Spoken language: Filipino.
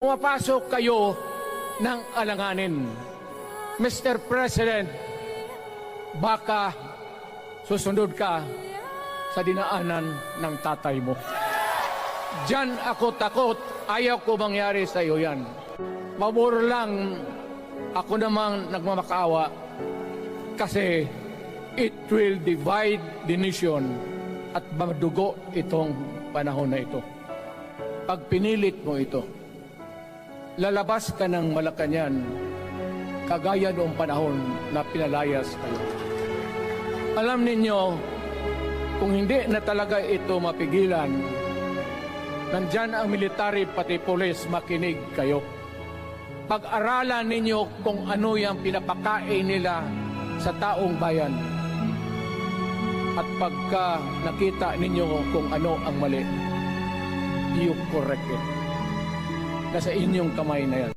Pumapasok kayo ng alanganin. Mr. President, baka susunod ka sa dinaanan ng tatay mo. Diyan ako takot. Ayaw ko mangyari sa iyo yan. Pabor lang ako namang nagmamakaawa kasi it will divide the nation at madugo itong panahon na ito. Pag pinilit mo ito, lalabas ka ng Malacanang kagaya noong panahon na pinalayas kayo. Alam ninyo, kung hindi na talaga ito mapigilan, nandyan ang military pati polis, makinig kayo. Pag-aralan ninyo kung ano yung pinapakain nila sa taong bayan. At pagka nakita ninyo kung ano ang mali, you correct it. Nasa inyong kamay na yan.